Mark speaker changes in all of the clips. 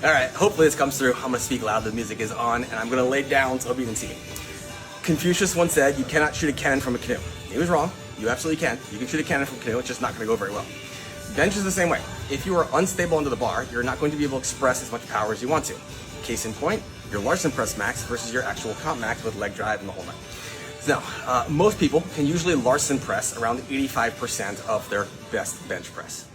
Speaker 1: All right, hopefully this comes through. I'm gonna speak loud, the music is on, and I'm gonna lay down so you can see me. Confucius once said, you cannot shoot a cannon from a canoe. He was wrong, you absolutely can. You can shoot a cannon from a canoe, it's just not gonna go very well. Bench is the same way. If you are unstable under the bar, you're not going to be able to express as much power as you want to. Case in point, your Larson press max versus your actual comp max with leg drive and the whole nine. So now, most people can usually Larson press around 85% of their best bench press.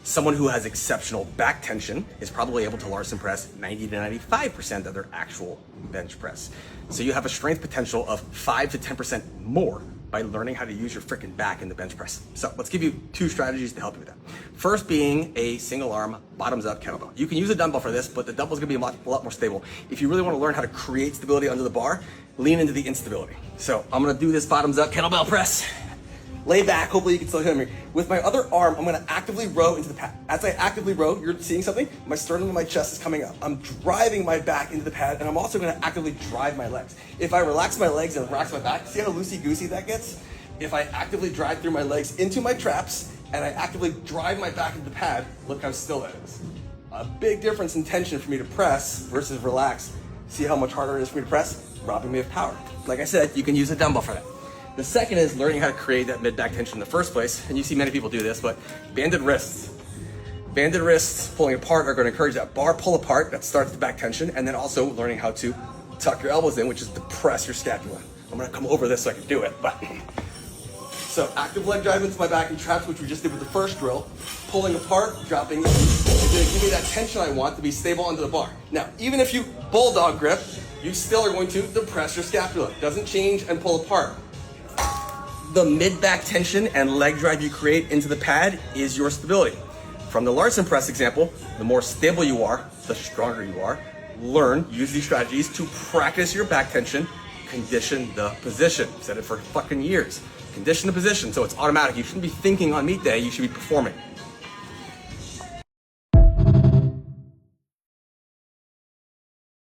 Speaker 1: Someone who has exceptional back tension is probably able to Larson press 90 to 95% of their actual bench press. So you have a strength potential of 5 to 10% more by learning how to use your freaking back in the bench press. So let's give you 2 strategies to help you with that. First being a single arm, bottoms up kettlebell. You can use a dumbbell for this, but the dumbbell is gonna be a lot more stable. If you really wanna learn how to create stability under the bar, lean into the instability. So I'm gonna do this bottoms up kettlebell press. Lay back, hopefully you can still hear me. With my other arm, I'm gonna actively row into the pad. As I actively row, you're seeing something? My sternum and my chest is coming up. I'm driving my back into the pad, and I'm also gonna actively drive my legs. If I relax my legs and relax my back, see how loosey-goosey that gets? If I actively drive through my legs into my traps, and I actively drive my back into the pad, look how still that is. A big difference in tension for me to press versus relax. See how much harder it is for me to press? Robbing me of power. Like I said, you can use a dumbbell for that. The second is learning how to create that mid-back tension in the first place, and you see many people do this, but banded wrists. Banded wrists pulling apart are going to encourage that bar pull apart, that starts the back tension, and then also learning how to tuck your elbows in, which is to press your scapula. I'm going to come over this so I can do it, but... So active leg drive into my back and traps, which we just did with the first drill, pulling apart, dropping in, is going to give me that tension I want to be stable under the bar. Now, even if you bulldog grip, you still are going to depress your scapula. It doesn't change and pull apart. The mid-back tension and leg drive you create into the pad is your stability. From the Larson press example, the more stable you are, the stronger you are. Learn, use these strategies to practice your back tension, condition the position. I've said it for fucking years. Condition the position so it's automatic. You shouldn't be thinking on meet day, you should be performing.